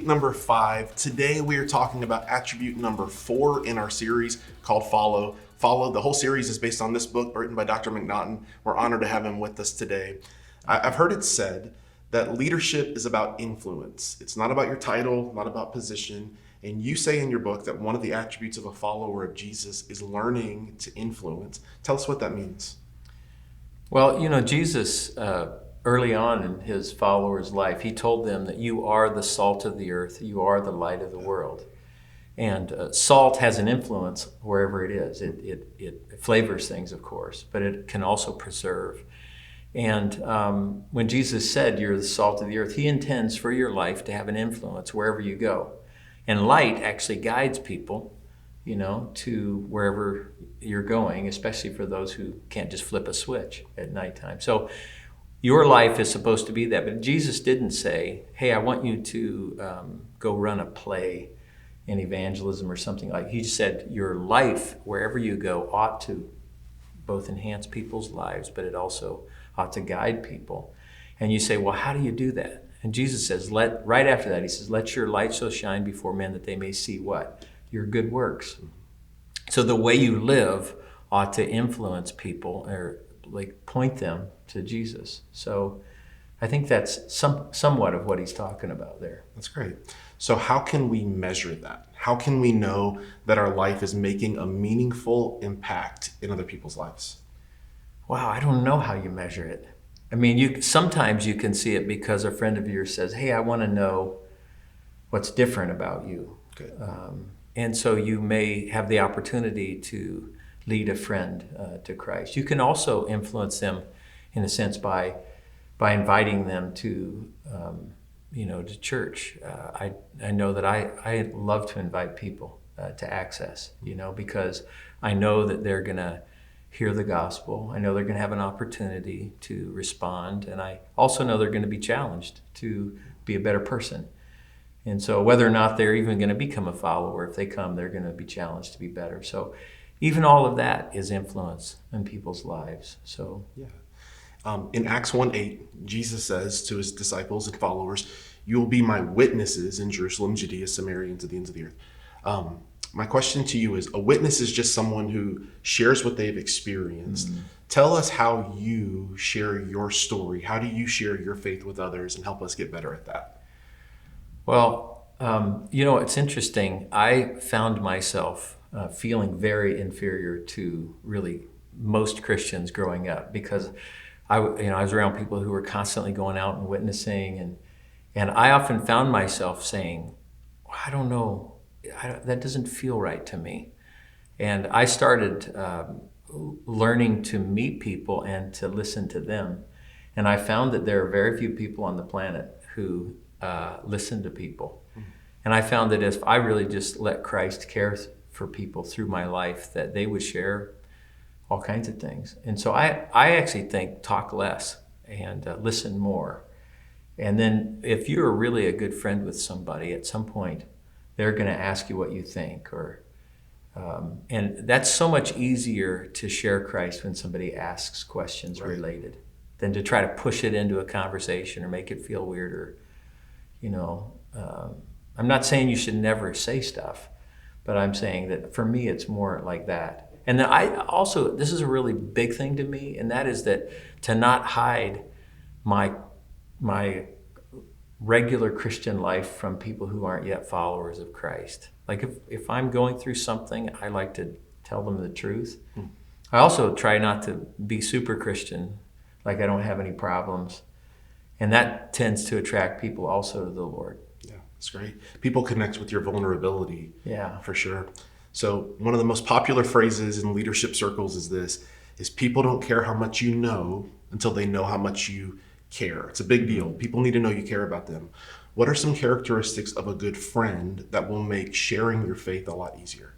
week number 5. Today we are talking about attribute number 4 in our series called Follow. Follow, the whole series is based on this book written by Dr. McNaughton. We're honored to have him with us today. I've heard it said that leadership is about influence. It's not about your title, not about position. And you say in your book that one of the attributes of a follower of Jesus is learning to influence. Tell us what that means. Well, Jesus, early on in his followers' life, he told them that you are the salt of the earth, you are the light of the world. And salt has an influence wherever it is. It flavors things, of course, but it can also preserve. And when Jesus said you're the salt of the earth, he intends for your life to have an influence wherever you go. And light actually guides people, to wherever you're going, especially for those who can't just flip a switch at nighttime. So your life is supposed to be that. But Jesus didn't say, hey, I want you to go run a play in evangelism or something like that. He just said your life, wherever you go, ought to both enhance people's lives, but it also ought to guide people. And you say, well, how do you do that? And Jesus says, right after that, he says, let your light so shine before men that they may see what? Your good works. So the way you live ought to influence people or point them to Jesus. So I think that's somewhat of what he's talking about there. That's great. So how can we measure that? How can we know that our life is making a meaningful impact in other people's lives? Wow, I don't know how you measure it. I mean, sometimes you can see it because a friend of yours says, hey, I want to know what's different about you. Good. And so you may have the opportunity to lead a friend to Christ. You can also influence them in a sense by inviting them to to church. I know that I love to invite people to Access, because I know that they're going to hear the gospel. I know they're going to have an opportunity to respond, and I also know they're going to be challenged to be a better person. And so whether or not they're even going to become a follower, if they come, they're going to be challenged to be better. So even all of that is influence in people's lives. So yeah. In Acts 1:8, Jesus says to his disciples and followers, you will be my witnesses in Jerusalem, Judea, Samaria, and to the ends of the earth. My question to you is, a witness is just someone who shares what they've experienced. Mm-hmm. Tell us how you share your story. How do you share your faith with others and help us get better at that? Well, it's interesting. I found myself feeling very inferior to really most Christians growing up because I was around people who were constantly going out and witnessing, and I often found myself saying, I don't know, that doesn't feel right to me. And I started learning to meet people and to listen to them. And I found that there are very few people on the planet who listen to people. Mm-hmm. And I found that if I really just let Christ care for people through my life, that they would share all kinds of things. And so I actually think talk less and listen more. And then if you're really a good friend with somebody, at some point, they're going to ask you what you think, and that's so much easier to share Christ when somebody asks questions right. related than to try to push it into a conversation or make it feel weird. I'm not saying you should never say stuff, but I'm saying that for me, it's more like that. And then this is a really big thing to me, and that is that to not hide my regular Christian life from people who aren't yet followers of Christ. Like if I'm going through something, I like to tell them the truth. I also try not to be super Christian, like I don't have any problems. And that tends to attract people also to the Lord. Yeah, that's great. People connect with your vulnerability. Yeah. For sure. So one of the most popular phrases in leadership circles is people don't care how much you know until they know how much you care. It's a big deal. People need to know you care about them. What are some characteristics of a good friend that will make sharing your faith a lot easier?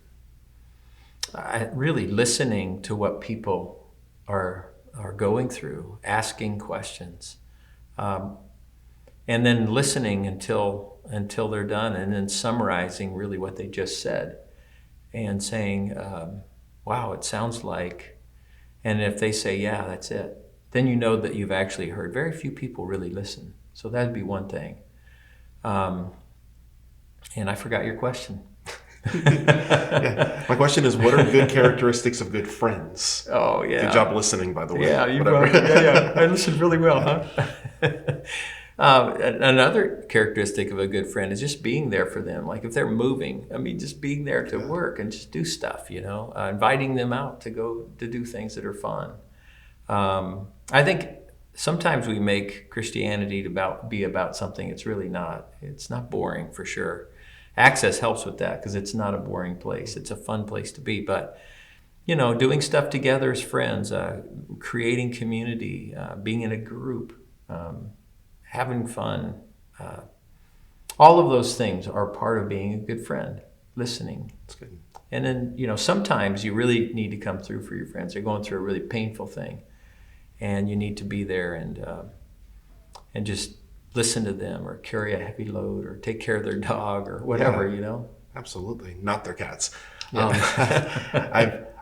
Really listening to what people are going through, asking questions, and then listening until they're done, and then summarizing really what they just said, and saying, "Wow, it sounds like," and if they say, "Yeah, that's it," then you know that you've actually heard. Very few people really listen. So that'd be one thing. And I forgot your question. Yeah. My question is, what are good characteristics of good friends? Oh, yeah. Good job listening, by the way. Yeah, you Whatever. yeah. I listened really well, huh? Another characteristic of a good friend is just being there for them. Like if they're moving, I mean, just being there to work and just do stuff, inviting them out to go to do things that are fun. I think sometimes we make Christianity to be about something it's really not. It's not boring, for sure. Access helps with that because it's not a boring place. It's a fun place to be. But, doing stuff together as friends, creating community, being in a group, having fun, all of those things are part of being a good friend, listening. That's good. And then, sometimes you really need to come through for your friends. They're going through a really painful thing. And you need to be there and just listen to them or carry a heavy load or take care of their dog or whatever, Absolutely. Not their cats. Yeah.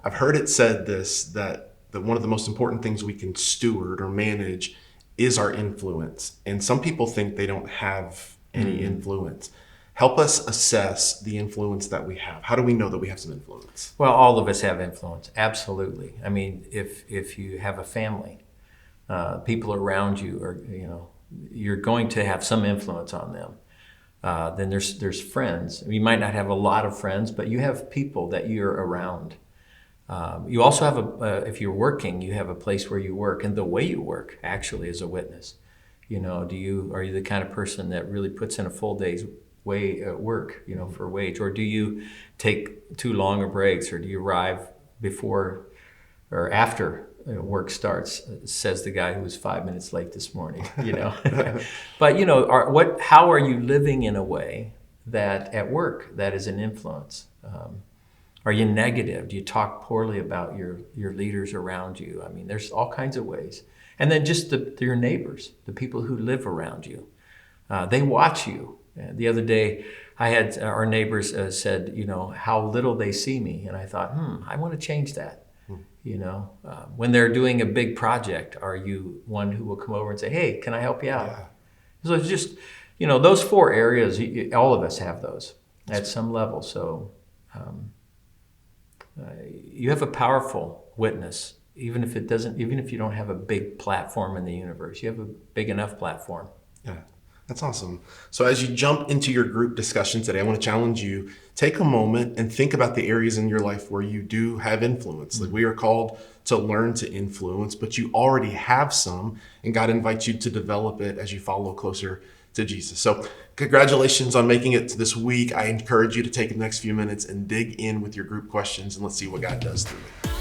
I've heard it said that one of the most important things we can steward or manage is our influence. And some people think they don't have any influence. Help us assess the influence that we have. How do we know that we have some influence? Well, all of us have influence, absolutely. I mean, if you have a family, people around you are, you're going to have some influence on them. Then there's friends. You might not have a lot of friends, but you have people that you're around. You also have if you're working, you have a place where you work, and the way you work actually is a witness. Are you the kind of person that really puts in a full day's work, for a wage, or do you take too long of breaks, or do you arrive before or after work starts? Says the guy who was 5 minutes late this morning. But how are you living in a way that at work that is an influence? Are you negative? Do you talk poorly about your leaders around you? I mean, there's all kinds of ways. And then just your neighbors, the people who live around you, they watch you. The other day, I had our neighbors said, how little they see me. And I thought, I want to change that. When they're doing a big project, are you one who will come over and say, hey, can I help you out? Yeah. So it's just, those 4 areas, all of us have those at some level. So you have a powerful witness, even if you don't have a big platform in the universe, you have a big enough platform. Yeah. That's awesome. So as you jump into your group discussion today, I want to challenge you, take a moment and think about the areas in your life where you do have influence. Like we are called to learn to influence, but you already have some, and God invites you to develop it as you follow closer to Jesus. So congratulations on making it to this week. I encourage you to take the next few minutes and dig in with your group questions, and let's see what God does through it.